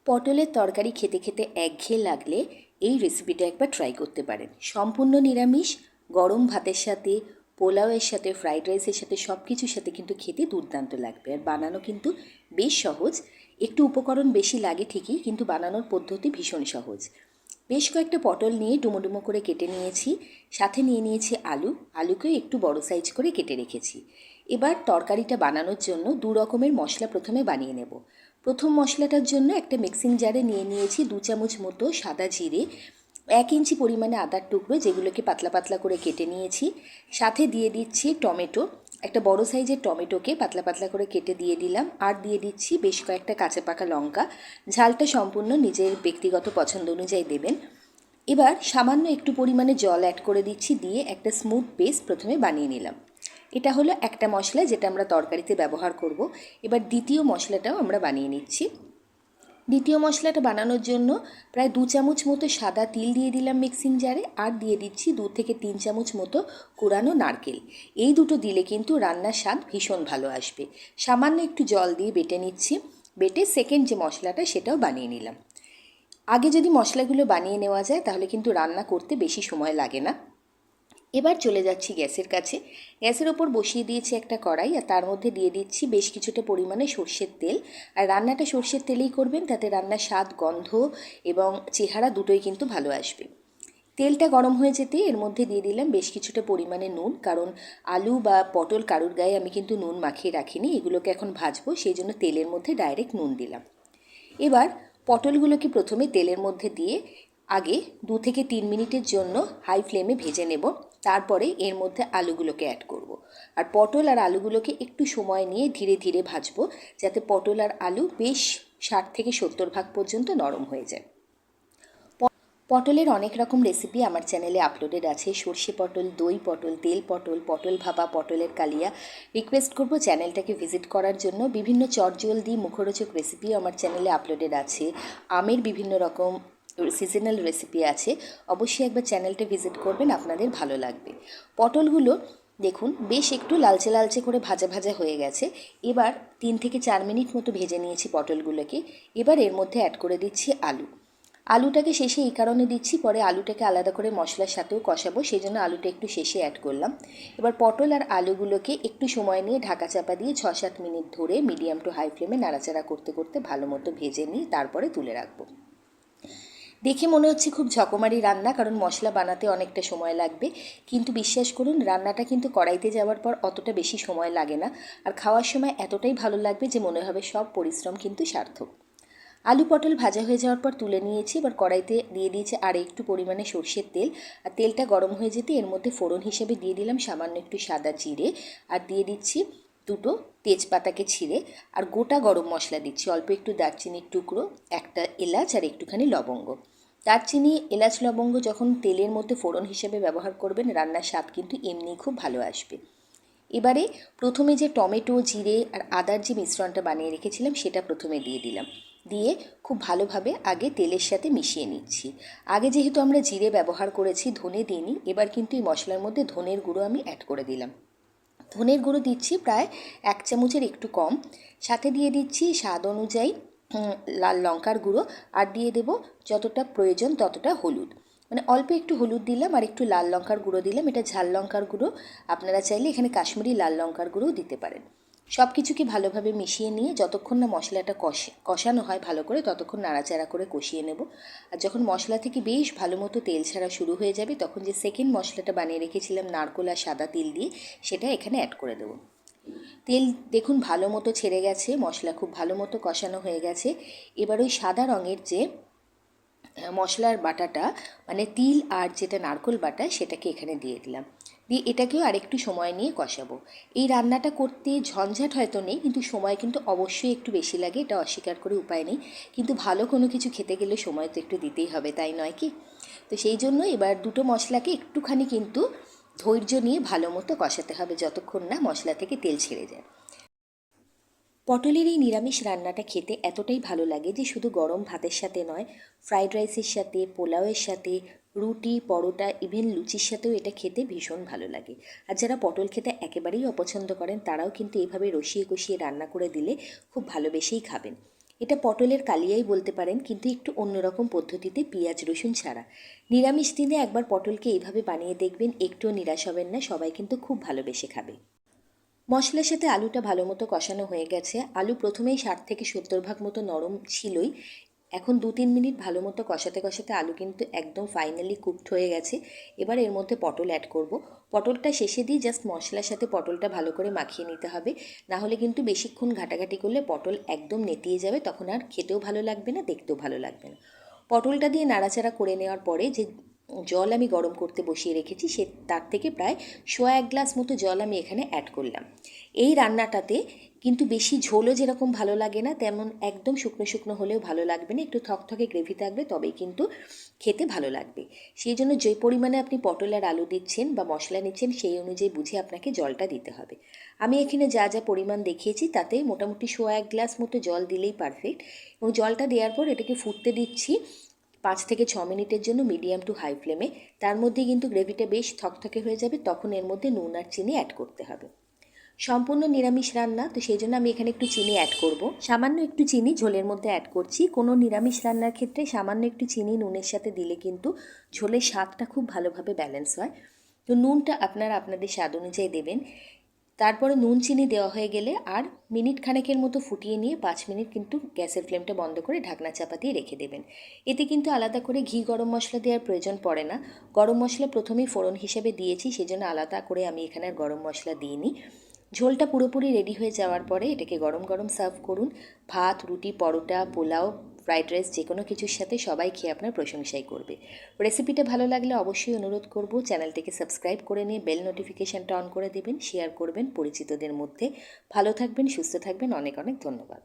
পটলের তরকারি খেতে খেতে একঘেয়ে লাগলে এই রেসিপিটা একবার ট্রাই করতে পারেন। সম্পূর্ণ নিরামিষ, গরম ভাতের সাথে, পোলাওয়ের সাথে, ফ্রাইড রাইসের সাথে সব কিছুর সাথে কিন্তু খেতে দুর্দান্ত লাগবে। আর বানানো কিন্তু বেশ সহজ। একটু উপকরণ বেশি লাগে ঠিকই, কিন্তু বানানোর পদ্ধতি ভীষণ সহজ। বেশ কয়েকটা পটল নিয়ে ডুমো ডুমো করে কেটে নিয়েছি, সাথে নিয়ে নিয়েছি আলুকেও একটু বড় সাইজ করে কেটে রেখেছি। এবার তরকারিটা বানানোর জন্য দু রকমের মশলা প্রথমে বানিয়ে নেব। প্রথম মশলাটার জন্য একটা মিক্সিং জারে নিয়ে নিয়েছি 2 চামচ মতো সাদা জিরে, 1 ইঞ্চি পরিমাণে আদার টুকরো যেগুলোকে পাতলা পাতলা করে কেটে নিয়েছি। সাথে দিয়ে দিচ্ছি টমেটো, একটা বড় সাইজের টমেটোকে পাতলা পাতলা করে কেটে দিয়ে দিলাম। আর দিয়ে দিচ্ছি বেশ কয়েকটা কাঁচা পাকা লঙ্কা। ঝালটা সম্পূর্ণ নিজের ব্যক্তিগত পছন্দ অনুযায়ী দেবেন। এবার সামান্য একটু পরিমাণে জল অ্যাড করে দিচ্ছি, দিয়ে একটা স্মুথ পেস্ট প্রথমে বানিয়ে নিলাম। এটা হলো একটা মশলা যেটা আমরা তরকারিতে ব্যবহার করব। এবার দ্বিতীয় মশলাটাও আমরা বানিয়ে নিচ্ছি। দ্বিতীয় মশলাটা বানানোর জন্য প্রায় 2 চামচ মতো সাদা তিল দিয়ে দিলাম মিক্সিং জারে, আর দিয়ে দিচ্ছি 2 থেকে 3 চামচ মতো কোরানো নারকেল। এই দুটো দিলে কিন্তু রান্নার স্বাদ ভীষণ ভালো আসবে। সামান্য একটু জল দিয়ে বেটে নিচ্ছি। বেটে সেকেন্ড যে মশলাটা সেটাও বানিয়ে নিলাম। আগে যদি মশলাগুলো বানিয়ে নেওয়া যায় তাহলে কিন্তু রান্না করতে বেশি সময় লাগে না। এবার চলে যাচ্ছি গ্যাসের কাছে। গ্যাসের ওপর বসিয়ে দিয়েছি একটা কড়াই, আর তার মধ্যে দিয়ে দিচ্ছি বেশ কিছুটা পরিমাণে সর্ষের তেল। আর রান্নাটা সর্ষের তেলেই করবেন, তাতে রান্নার স্বাদ, গন্ধ এবং চেহারা দুটোই কিন্তু ভালো আসবে। তেলটা গরম হয়ে যেতে এর মধ্যে দিয়ে দিলাম বেশ কিছুটা পরিমাণে নুন, কারণ আলু বা পটল কারুর গায়ে আমি কিন্তু নুন মাখিয়ে রাখিনি, এগুলোকে এখন ভাজবো, সেই জন্য তেলের মধ্যে ডাইরেক্ট নুন দিলাম। এবার পটলগুলোকে প্রথমে তেলের মধ্যে দিয়ে আগে 2 থেকে 3 মিনিটের জন্য হাই ফ্লেমে ভেজে নেব। তারপরে এর মধ্যে আলুগুলোকে অ্যাড করব। আর পটল আর আলুগুলোকে একটু সময় নিয়ে ধীরে ধীরে ভাজবো, যাতে পটল আর আলু বেশ 60 থেকে 70% পর্যন্ত নরম হয়ে যায়। পটলের অনেক রকম রেসিপি আমার চ্যানেলে আপলোডেড আছে। সর্ষে পটল, দই পটল, তেল পটল, পটল ভাপা, পটলের কালিয়া। রিকোয়েস্ট করব চ্যানেলটাকে ভিজিট করার জন্য। বিভিন্ন চটজলদি মুখরোচক রেসিপিও আমার চ্যানেলে আপলোডেড আছে। আমের বিভিন্ন রকম সিজনাল রেসিপি আছে। অবশ্যই একবার চ্যানেলটা ভিজিট করবেন, আপনাদের ভালো লাগবে। পটলগুলো দেখুন বেশ একটু লালচে লালচে করে ভাজা ভাজা হয়ে গেছে। এবার 3 থেকে 4 মিনিট মতো ভেজে নিয়েছি পটলগুলোকে। এবার এর মধ্যে অ্যাড করে দিচ্ছি আলুটাকে শেষে এই কারণে দিচ্ছি, পরে আলুটাকে আলাদা করে মশলার সাথেও কষাবো, সেই জন্য আলুটা একটু শেষে অ্যাড করলাম। এবার পটল আর আলুগুলোকে একটু সময় নিয়ে ঢাকা চাপা দিয়ে 6-7 মিনিট ধরে মিডিয়াম টু হাই ফ্লেমে নাড়াচাড়া করতে করতে ভালো মতো ভেজে নিই, তারপরে তুলে রাখবো। দেখে মনে হচ্ছে খুব ঝকমারি রান্না, কারণ মশলা বানাতে অনেকটা সময় লাগবে, কিন্তু বিশ্বাস করুন রান্নাটা কিন্তু কড়াইতে যাওয়ার পর অতটা বেশি সময় লাগে না। আর খাওয়ার সময় এতটাই ভালো লাগবে যে মনে হবে সব পরিশ্রম কিন্তু সার্থক। আলু পটল ভাজা হয়ে যাওয়ার পর তুলে নিয়েছি। এবার কড়াইতে দিয়ে দিয়েছি আর একটু পরিমাণে সর্ষের তেল। আর তেলটা গরম হয়ে যেতে এর মধ্যে ফোড়ন হিসেবে দিয়ে দিলাম সামান্য একটু সাদা জিরে, আর দিয়ে দিচ্ছি 2টো তেজপাতাকে ছিঁড়ে। আর গোটা গরম মশলা দিচ্ছি, অল্প একটু দারচিনির টুকরো, একটা এলাচ আর একটুখানি লবঙ্গ। দারচিনি, এলাচ, লবঙ্গ যখন তেলের মধ্যে ফোড়ন হিসেবে ব্যবহার করবেন, রান্নার স্বাদ কিন্তু এমনিই খুব ভালো আসবে। এবারে প্রথমে যে টমেটো, জিরে আর আদার যে মিশ্রণটা বানিয়ে রেখেছিলাম সেটা প্রথমে দিয়ে দিলাম। দিয়ে খুব ভালোভাবে আগে তেলের সাথে মিশিয়ে নিচ্ছি। আগে যেহেতু আমরা জিরে ব্যবহার করেছি, ধনে দিইনি, এবার কিন্তু এই মশলার মধ্যে ধনের গুঁড়ো আমি অ্যাড করে দিলাম। ধনের গুঁড়ো দিচ্ছি প্রায় 1 চামচের একটু কম। সাথে দিয়ে দিচ্ছি স্বাদ অনুযায়ী লাল লঙ্কার গুঁড়ো, আর দিয়ে দেব যতটা প্রয়োজন ততটা হলুদ। মানে অল্প একটু হলুদ দিলাম আর একটু লাল লঙ্কার গুঁড়ো দিলাম। এটা ঝাল লঙ্কার গুঁড়ো, আপনারা চাইলে এখানে কাশ্মীরি লাল লঙ্কার গুঁড়োও দিতে পারেন। সব কিছুকে ভালোভাবে মিশিয়ে নিয়ে যতক্ষণ না মশলাটা কষানো হয় ভালো করে, ততক্ষণ নাড়াচাড়া করে কষিয়ে নেব। আর যখন মশলা থেকে বেশ ভালো মতো তেল ছাড়া শুরু হয়ে যাবে, তখন যে সেকেন্ড মশলাটা বানিয়ে রেখেছিলাম নারকেল আর সাদা তিল দিয়ে, সেটা এখানে অ্যাড করে দেবো। তেল দেখুন ভালো মতো ছেড়ে গেছে, মশলা খুব ভালো মতো কষানো হয়ে গেছে। এবার ওই সাদা রঙের যে মশলার বাটাটা, মানে তিল আর যেটা নারকেল বাটা, সেটাকে এখানে দিয়ে দিলাম। দিয়ে এটাকেও আরেকটু সময় নিয়ে কষাবো। এই রান্নাটা করতে ঝঞ্ঝাট হয়তো নেই, কিন্তু সময় কিন্তু অবশ্যই একটু বেশি লাগে, এটা অস্বীকার করে উপায় নেই। কিন্তু ভালো কোনো কিছু খেতে গেলে সময় তো একটু দিতেই হবে, তাই নয় কি? তো সেই জন্য এবার দুটো মশলাকে একটুখানি কিন্তু ধৈর্য নিয়ে ভালো মতো কষাতে হবে, যতক্ষণ না মশলা থেকে তেল ছেড়ে যায়। পটলের এই নিরামিষ রান্নাটা খেতে এতটাই ভালো লাগে যে শুধু গরম ভাতের সাথে নয়, ফ্রাইড রাইসের সাথে, পোলাওয়ের সাথে, রুটি, পরোটা, ইভেন লুচির সাথেও এটা খেতে ভীষণ ভালো লাগে। আর যারা পটল খেতে একেবারেই অপছন্দ করেন, তারাও কিন্তু এইভাবে রসিয়ে কষিয়ে রান্না করে দিলে খুব ভালোবেসেই খাবেন। এটা পটলের কালিয়াই বলতে পারেন, কিন্তু একটু অন্যরকম পদ্ধতিতে, পেঁয়াজ রসুন ছাড়া। নিরামিষ দিনে একবার পটলকে এইভাবে বানিয়ে দেখবেন, একটুও নিরাশ হবেন না, সবাই কিন্তু খুব ভালোবেসে খাবে। মশলার সাথে আলুটা ভালো মতো কষানো হয়ে গেছে। আলু প্রথমেই 60 থেকে 70 ভাগ মতো নরম ছিলই। এখন 2-3 মিনিট ভালো মতো কষাতে কষাতে আলু কিন্তু একদম ফাইনালি কুকড হয়ে গেছে। এবার এর মধ্যে পটল অ্যাড করব। পটলটা শেষে দিয়ে জাস্ট মশলার সাথে পটলটা ভালো করে মাখিয়ে নিতে হবে, না হলে কিন্তু বেশিক্ষণ ঘাটাঘাটি করলে পটল একদম নেতিয়ে যাবে, তখন আর খেতেও ভালো লাগবে না, দেখতেও ভালো লাগবে না। পটলটা দিয়ে নাড়াচাড়া করে নেওয়ার পরে যে জল আমি গরম করতে বসিয়ে রেখেছি, তার থেকে প্রায় 1.25 গ্লাস মতো জল আমি এখানে অ্যাড করলাম। এই রান্নাটাতে কিন্তু বেশি ঝোলও যেরকম ভালো লাগে না, তেমন একদম শুকনো শুকনো হলেও ভালো লাগবে না, একটু থকথকে গ্রেভি থাকবে, তবেই কিন্তু খেতে ভালো লাগবে। সেই জন্য যে পরিমাণে আপনি পটল আর আলু দিচ্ছেন বা মশলা নিচ্ছেন, সেই অনুযায়ী বুঝে আপনাকে জলটা দিতে হবে। আমি এখানে যা যা পরিমাণ দেখিয়েছি তাতে মোটামুটি 1.25 গ্লাস মতো জল দিলেই পারফেক্ট। এবং জলটা দেওয়ার পর এটাকে ফুটতে দিচ্ছি 5 থেকে 6 মিনিটের জন্য মিডিয়াম টু হাই ফ্লেমে। তার মধ্যে কিন্তু গ্রেভিটা বেশ থকথকে হয়ে যাবে, তখন এর মধ্যে নুন আর চিনি অ্যাড করতে হবে। সম্পূর্ণ নিরামিষ রান্না, তো সেই জন্য আমি এখানে একটু চিনি অ্যাড করব, সামান্য একটু চিনি ঝোলের মধ্যে অ্যাড করছি। কোনো নিরামিষ রান্নার ক্ষেত্রে সামান্য একটু চিনি নুনের সাথে দিলে কিন্তু ঝোলের স্বাদটা খুব ভালোভাবে ব্যালেন্স হয়। তো নুনটা আপনারা আপনাদের স্বাদ অনুযায়ী দেবেন। তারপরে নুন চিনি দেওয়া হয়ে গেলে আর মিনিট খানেকের মতো ফুটিয়ে নিয়ে 5 মিনিট কিন্তু গ্যাসের ফ্লেমটা বন্ধ করে ঢাকনা চাপা দিয়ে রেখে দেবেন। এতে কিন্তু আলাদা করে ঘি গরম মশলা দেওয়ার প্রয়োজন পড়ে না। গরম মশলা প্রথমেই ফোড়ন হিসেবে দিয়েছি, সেজন্য আলাদা করে আমি এখানে আর গরম মশলা দিইনি। ঝোলটা পুরোপুরি রেডি হয়ে যাওয়ার পরে এটাকে গরম গরম সার্ভ করুন। ভাত, রুটি, পরোটা, পোলাও, ফ্রাইড রাইস, যে কোনো কিছুর সাথে সবাই খেয়ে আপনার প্রশংসাই করবে। রেসিপিটা ভালো লাগলে অবশ্যই অনুরোধ করব চ্যানেলটিকে সাবস্ক্রাইব করে নিয়ে বেল নোটিফিকেশানটা অন করে দেবেন, শেয়ার করবেন পরিচিতদের মধ্যে। ভালো থাকবেন, সুস্থ থাকবেন, অনেক অনেক ধন্যবাদ।